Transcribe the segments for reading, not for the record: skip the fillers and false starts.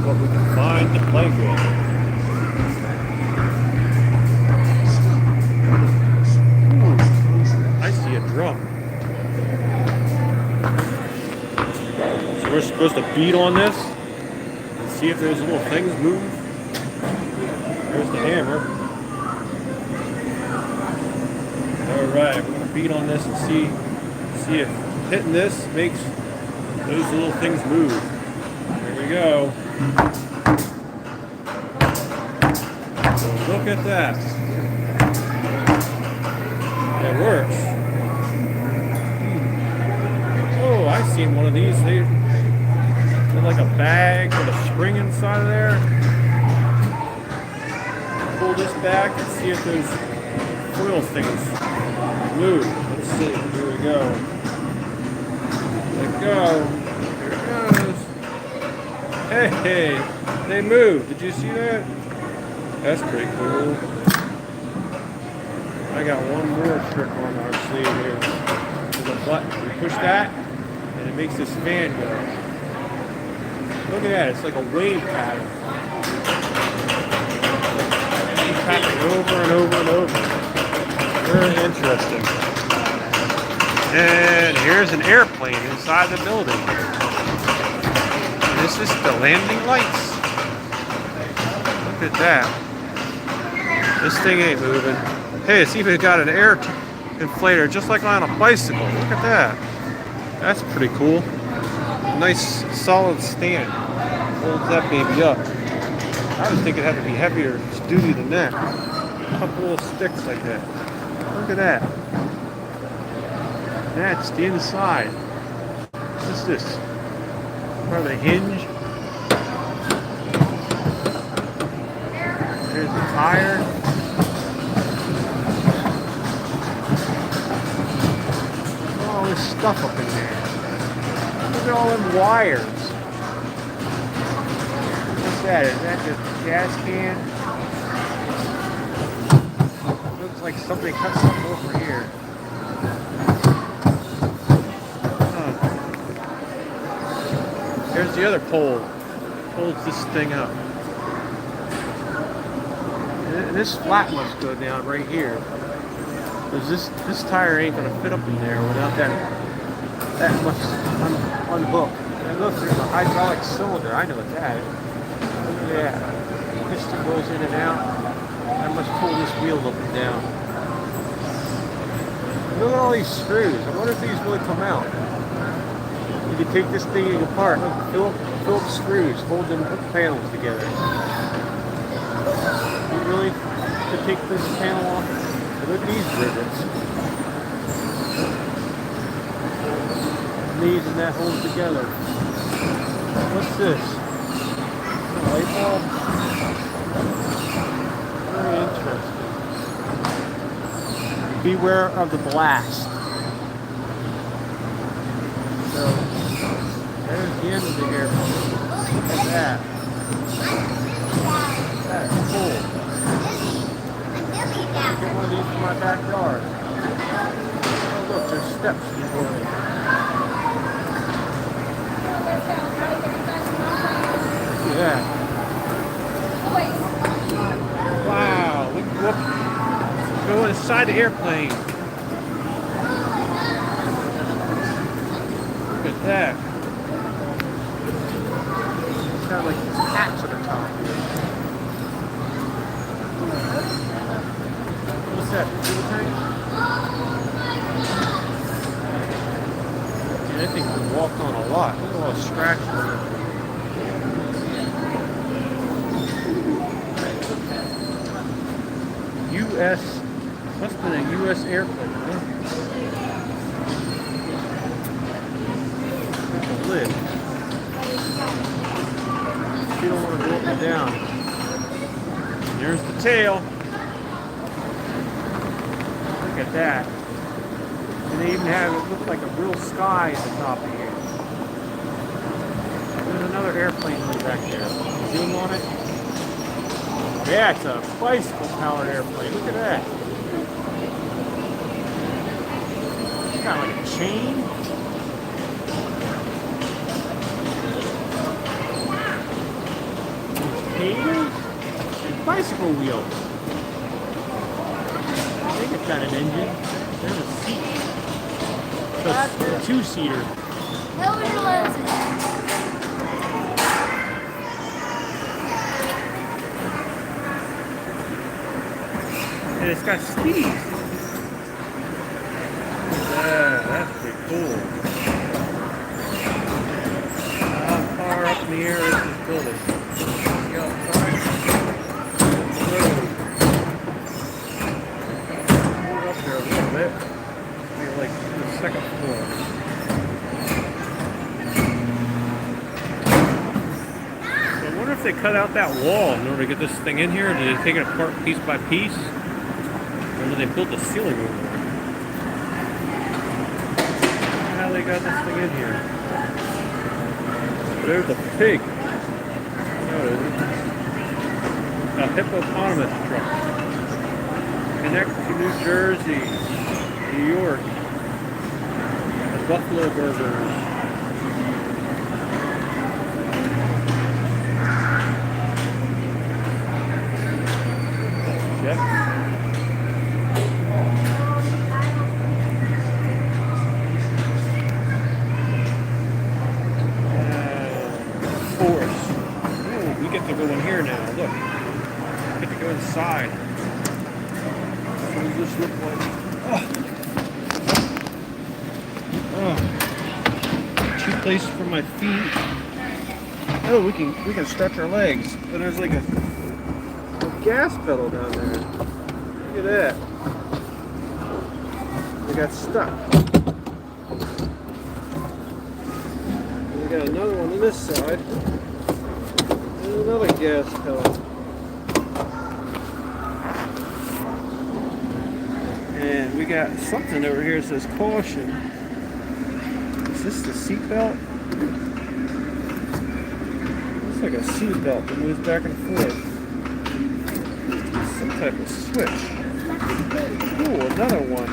what we can find to play with. Ooh, I see a drum. So we're supposed to beat on this and see if those little things move. There's the hammer. Alright, we're going to beat on this and see if hitting this makes those little things move. Here we go. So look at that. It works. Oh, I've seen one of these. They're like a bag with a spring inside of there. Pull this back and see if those foil things move. Let's see. Here we go. Let it go. Here it goes. Hey, they moved. Did you see that? That's pretty cool. I got one more trick on our sleeve here. There's a button. We push that, and it makes this fan go. Look at that. It's like a wave pattern. Wave pattern over and over and over. Very interesting. And here's an airplane inside the building. This is the landing lights. Look at that. This thing ain't moving. Hey, it's even got an air inflator just like on a bicycle. Look at that. That's pretty cool. Nice solid stand. Holds that baby up. I was thinking it had to be heavier duty than that. A couple little sticks like that. Look at that. That's the inside. What's this? Part of the hinge. There's the tire. All this stuff up in there. Look at all them wires. What's that? Is that the gas can? Looks like somebody cut something over here. There's the other pole. Holds this thing up. And this flat must go down right here. Because this tire ain't gonna fit up in there without that much unhook. And look, there's a hydraulic cylinder. I know what that is. Look at that. Piston goes in and out. I must pull this wheel up and down. Look at all these screws. I wonder if these really come out. You can take this thing apart. Look, Phillips screws hold them panels together. You really could take this panel off. Look at these rivets. These and that hold together. What's this? A light bulb? Very interesting. Beware of the blast. So, there's the end of the airplane. Look at that. That's cool. Get one of these from my backyard. Oh, look, there's steps before it. Look at that. Wow, look, go inside the airplane. Look at that. It's got like these hats at the top here. What's that? Fuel tank? Yeah, I think we walked on a lot. Look at all the scratches on it. U.S. Must have been a U.S. airplane, huh? The lid. You don't want to go up and down. There's the tail. Look at that. And they even have it look like a real sky at the top of here. There's another airplane way back there. Zoom on it. Yeah, it's a bicycle-powered airplane. Look at that. It's got like a chain. potatoes and bicycle wheels. I think it's got an engine. There's a seat. It's a two-seater. And it's got speed. That's pretty cool. How far up in the air is this building? See outside? Move up there a little bit. Maybe like the second floor. So I wonder if they cut out that wall in order to get this thing in here. Did they take it apart piece by piece? Or did they build the ceiling over it? How they got this thing in here? There's a pig. No, it isn't. A hippopotamus truck. Connect to New Jersey, New York. The Buffalo Burgers. Jeff. Forest. Ooh, we get to go in here now. Look. We get to go inside. What does this look like? Oh. Two places for my feet. Oh, we can stretch our legs. And there's like a gas pedal down there. Look at that. We got stuck. We got another one on this side. And another gas pedal. And we got something over here that says caution. Is this the seat belt? Looks like a seat belt that moves back and forth. Some type of switch. Ooh, another one.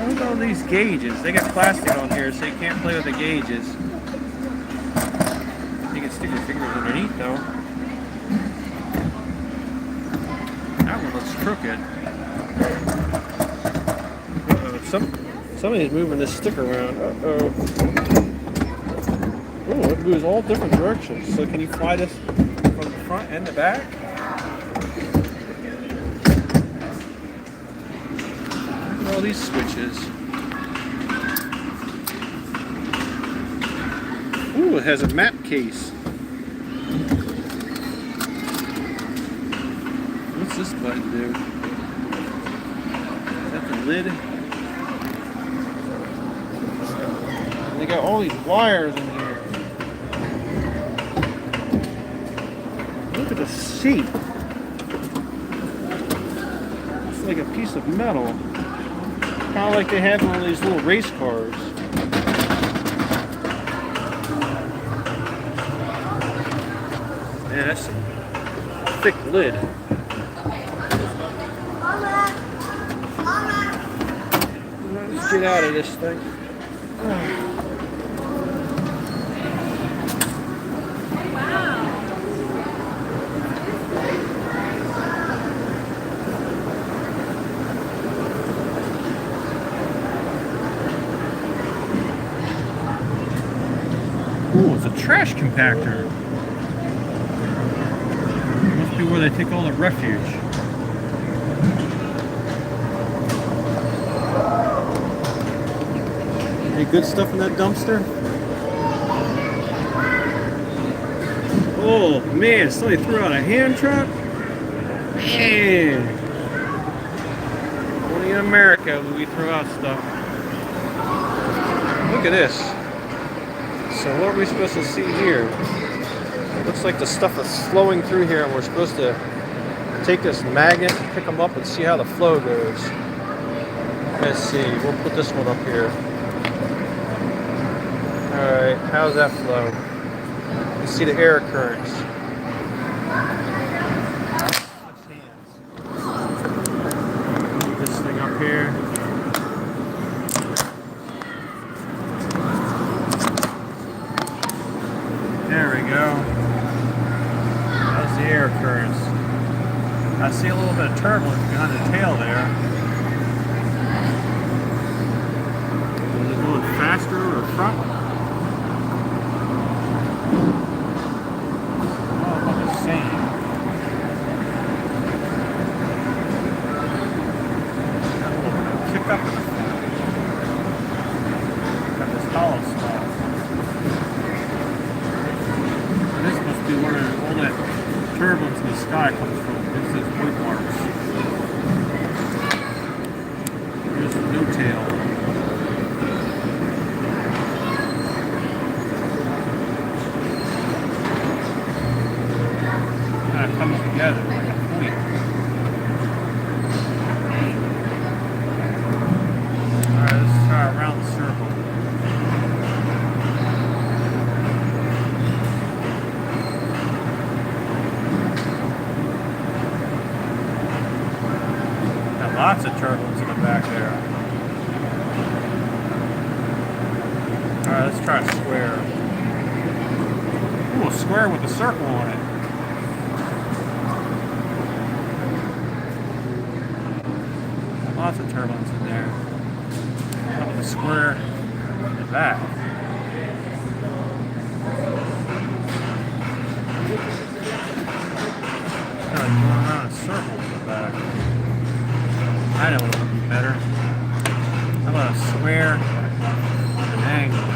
Look at all these gauges. They got plastic on here, so you can't play with the gauges. You can stick your fingers underneath, though. That one looks crooked. Somebody's moving this stick around. Uh-oh. Oh, it moves all different directions. So can you fly this from the front and the back? Look at all these switches. Ooh, it has a map case. What's this button do? Is that the lid? They got all these wires in here. Look at the seat. It's like a piece of metal. Kind of like they have on these little race cars. Man, that's a thick lid. Let's get out of this thing. Ooh, it's a trash compactor. Must be where they take all the refuge. Any good stuff in that dumpster? Oh man, somebody threw out a hand truck? Man! Only in America will we throw out stuff. Look at this. So what are we supposed to see here? It looks like the stuff is flowing through here and we're supposed to take this magnet, pick them up and see how the flow goes. Let's see, we'll put this one up here. Alright, how's that flow? You see the air currents. Move this thing up here. There we go. That's the air currents. I see a little bit of turbulence behind the tail there. Is it going faster or front? Oh, about the same. Got a little kick up in the front. Got this hollow spot. This must be where all that turbulence in the sky comes from. It's these point marks. Here's the no tail. Kind of comes together like a point. Alright, let's try around the circle. Lots of turbulence in the back there. Alright, let's try a square. Ooh, a square with a circle on it. Lots of turbulence in there. How about the square in the back? Kind of going around in circles in the back. I know what would be better. How about a square with an angle?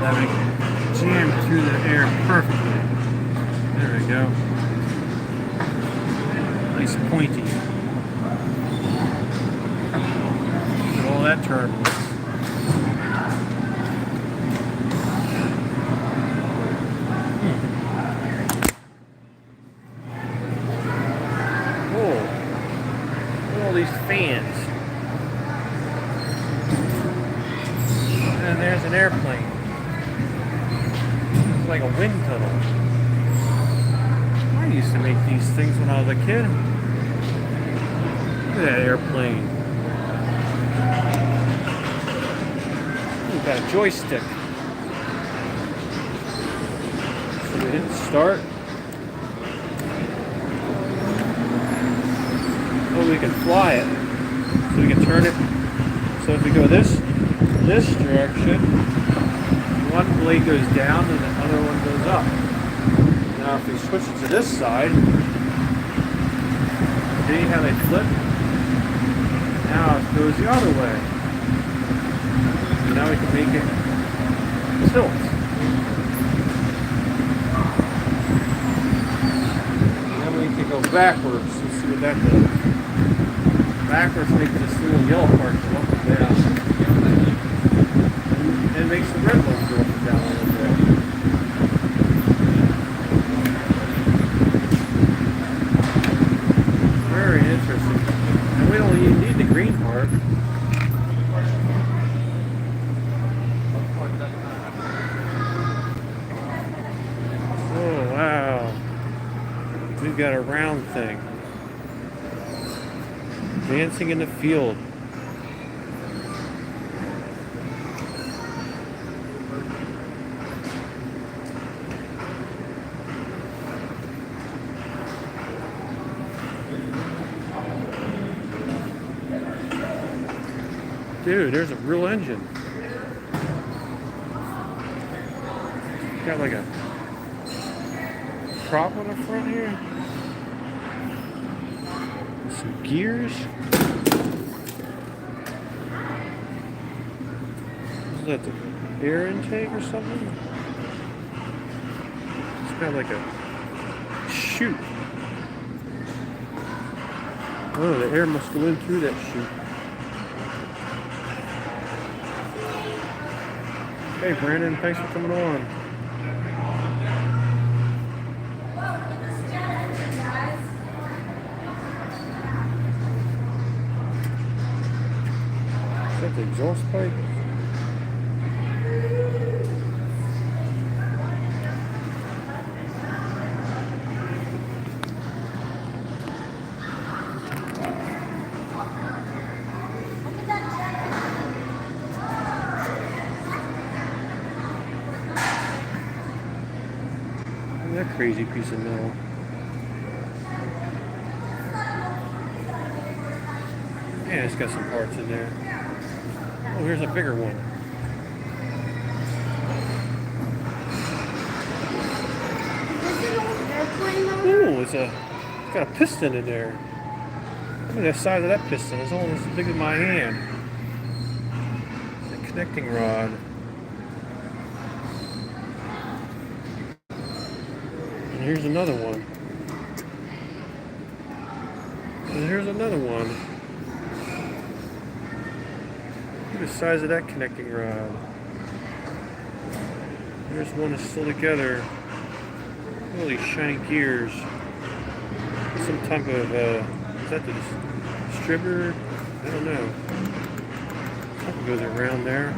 That would jam through the air perfectly. There we go. Nice pointy. Look at all that turbulence. These fans. And there's an airplane. It's like a wind tunnel. I used to make these things when I was a kid. Look at that airplane. Ooh, got a joystick. So we hit start. Oh, we can fly it. So we can turn it. So if we go this direction, one blade goes down and the other one goes up. Now if we switch it to this side, see how they flip? Now it goes the other way. So now we can make it tilt. Then we can go backwards. Let's see what that does. Backwards makes this little yellow part go up and down. And makes the red one go up and down a little bit. Very interesting. And we don't even need the green part. Oh wow. We've got a round thing. Dancing in the field. Dude, there's a real engine. Got like a prop on the front here. Some gears. Is that the air intake or something? It's got like a chute. Oh, the air must go in through that chute. Hey Brandon, thanks for coming on. Is that the exhaust pipe? Look at that crazy piece of metal. Yeah, it's got some parts in there. Oh, here's a bigger one. Oh, it's got a piston in there. Look at the size of that piston. It's almost as big as my hand. The connecting rod. And here's another one. And here's another one. Look at the size of that connecting rod. There's one that's still together. Really shiny gears. Some type of, is that the distributor? I don't know. Something goes around there.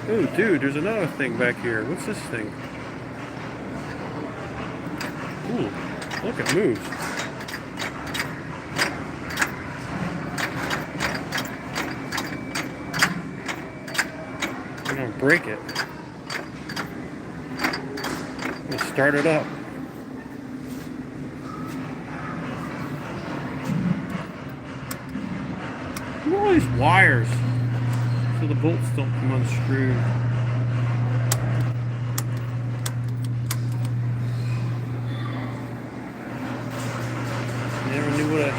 Oh, dude, there's another thing back here. What's this thing? Ooh, look, it moves. I'm gonna break it. I'm gonna start it up. Look at all these wires so the bolts don't come unscrewed. Never knew what an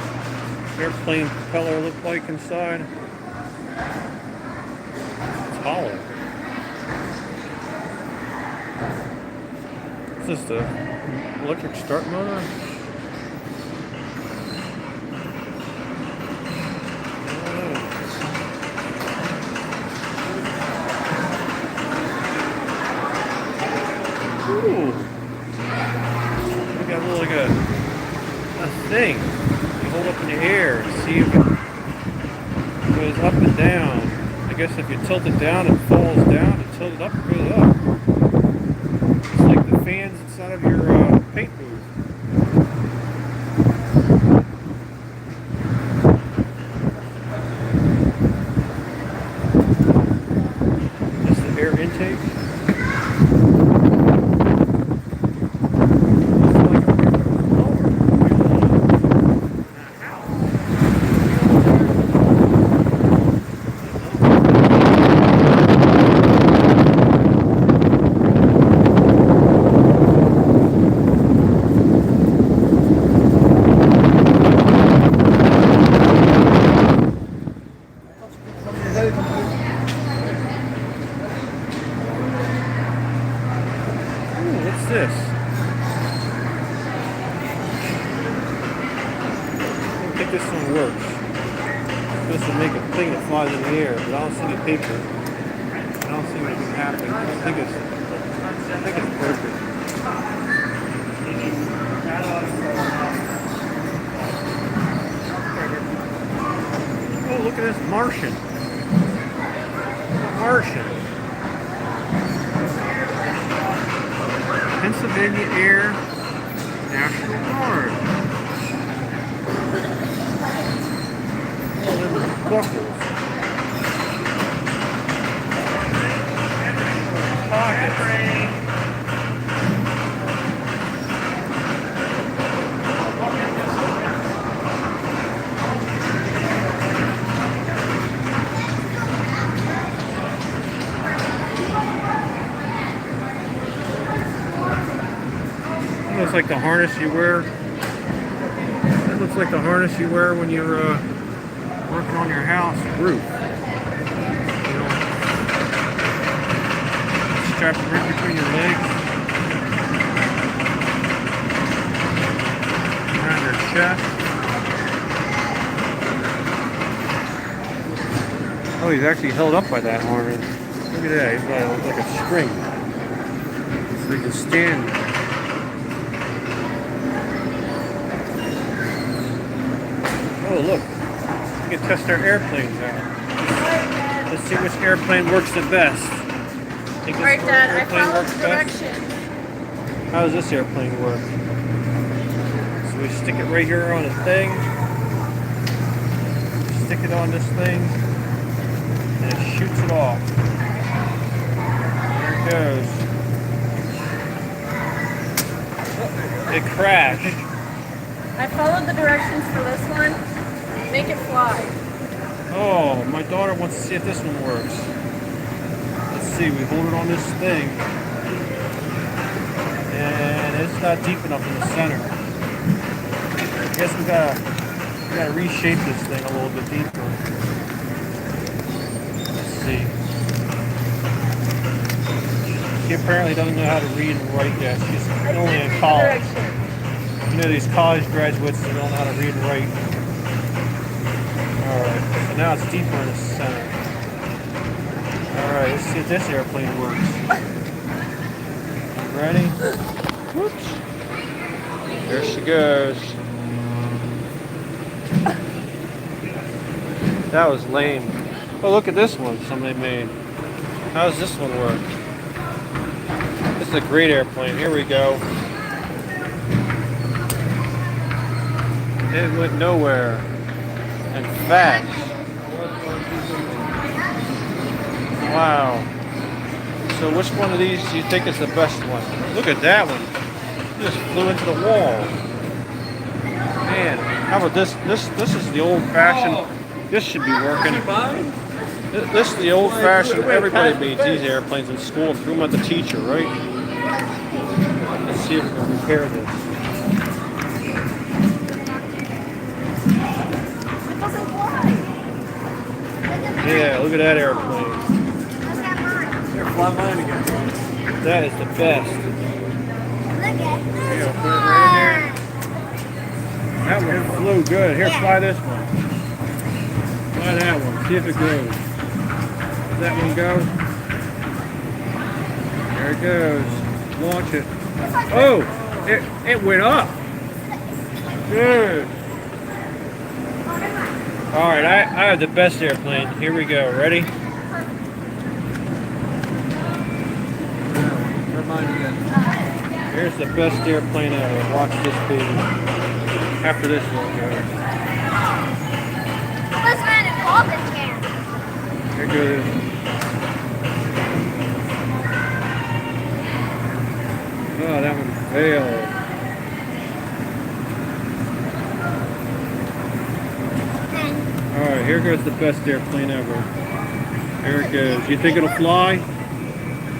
airplane propeller looked like inside. It's hollow. Is this the electric start motor? Ooh. We got a little like a thing you hold up in the air and see if it goes up and down. I guess if you tilt it down, it falls down. If you tilt it up, it goes up. It's like the fans inside of your paint booth. This is the air intake. What's this? I don't think this one works. This would make a thing that flies in the air, but I don't see any paper. I don't see anything happening. I think it's broken. Oh, look at this Martian. Martian. Pennsylvania Air National Guard. Oh, there's buckles. Pockets. Looks like the harness you wear. That looks like the harness you wear when you're working on your house roof. You know, strapped right between your legs, around your chest. Oh, he's actually held up by that harness. Look at that. He's got like a string, so he can stand. Oh, look. We can test our airplanes out. Let's see which airplane works the best. Alright, Dad, I followed the directions. How does this airplane work? So we stick it right here on a thing. Stick it on this thing. And it shoots it off. There it goes. It crashed. I followed the directions for this one. Make it fly. Oh, my daughter wants to see if this one works. Let's see, we hold it on this thing. And it's not deep enough in the center. I guess we gotta reshape this thing a little bit deeper. Let's see. She apparently doesn't know how to read and write yet. She's only in college. You know, these college graduates, they don't know how to read and write. Alright, so now it's deeper in the center. Alright, let's see if this airplane works. Ready? Whoops. There she goes. That was lame. Oh, look at this one somebody made. How does this one work? This is a great airplane. Here we go. It went nowhere. And fast. Wow. So which one of these do you think is the best one? Look at that one. It just flew into the wall. Man, how about this? This is the old-fashioned. This should be working. This is the old-fashioned. Everybody made these airplanes in school and threw them at the teacher, right? Let's see if we can repair this. Yeah, look at that airplane. Here, fly mine again. That is the best. Here, put it right in there. That one flew good. Here, fly this one. Fly that one. See if it goes. Does that one go? There it goes. Launch it. Oh! It went up. Good. Alright, I have the best airplane. Here we go. Ready? Here's the best airplane ever. Watch this baby. After this one goes. Let's let it fall this Here goes. Oh, that one failed. Alright, here goes the best airplane ever. There it goes. You think it'll fly?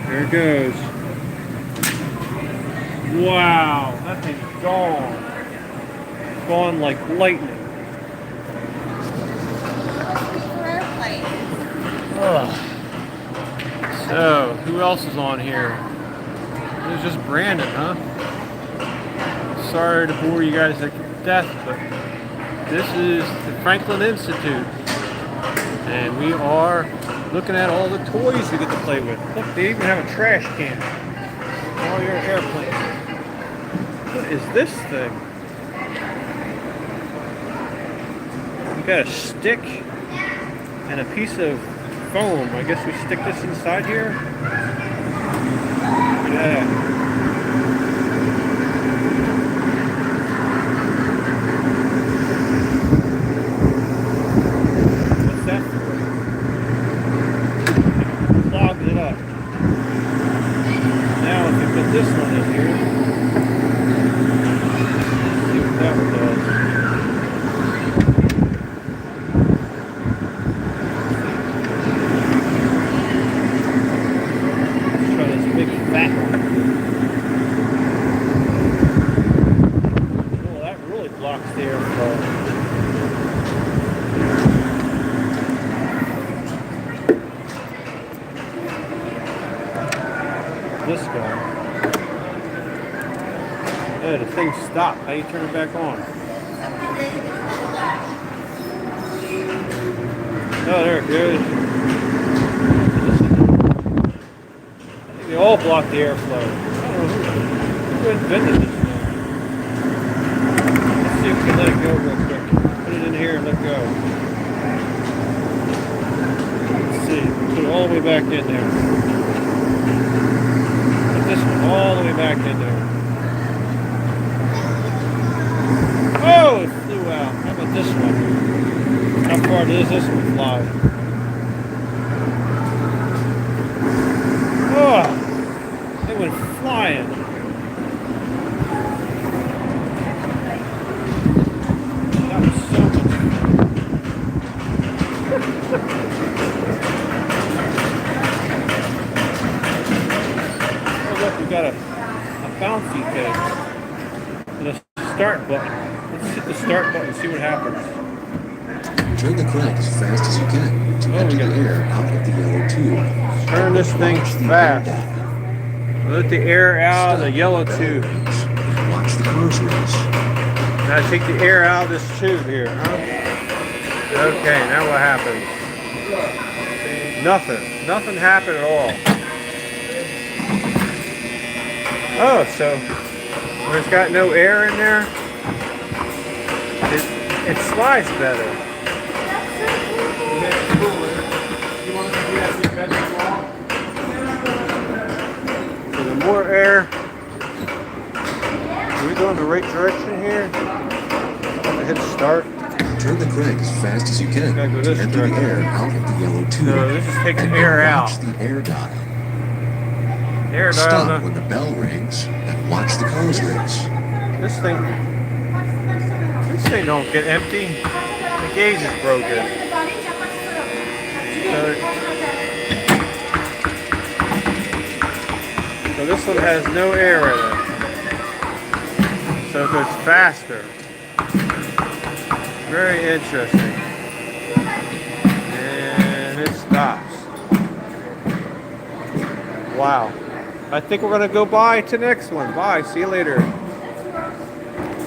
There it goes. Wow, that thing's gone. Gone like lightning. Ugh. So, who else is on here? It was just Brandon, huh? Sorry to bore you guys to death, but this is the Franklin Institute. And we are looking at all the toys we get to play with. Look, they even have a trash can. All your airplanes. What is this thing? You got a stick and a piece of foam. I guess we stick this inside here. Look at that. What's that for? It clogs it up. Now if you put this one in here, let's see what that one does. This guy. Yeah, the thing stopped. How do you turn it back on? Oh, there it goes. I think they all block the airflow. I don't know who invented this thing. Let's see if we can let it go real quick. Put it in here and let go. Let's see. Put it all the way back in there. This one all the way back in there. Oh, it flew out. How about this one? How far does this one fly? Oh, it went flying. got a bouncy thing and a start button. Let's hit the start button and see what happens. Turn the crank as fast as you can to empty the air out of the yellow tube. Turn this thing Watch the air fast. dial. Let the air out of the Stop yellow when the bell tube. rings. Watch the cars race. Now take the air out of this tube here, huh? Okay, now what happens? Nothing. Nothing happened at all. Oh, so when it's got no air in there, it slides better. So the more air, are we going the right direction here? I'm gonna hit start. Turn the crank as fast as you can Gotta go to this empty the direction. air out of the yellow tube. No, this is take the And air watch out. the air dial. Air Stop dial. when the bell rings and watch the cars race. This thing don't get empty. The gauge is broken. So this one has no air in it. So it goes faster. Very interesting. And it stops. Wow. I think we're gonna go by to the next one. Bye. See you later.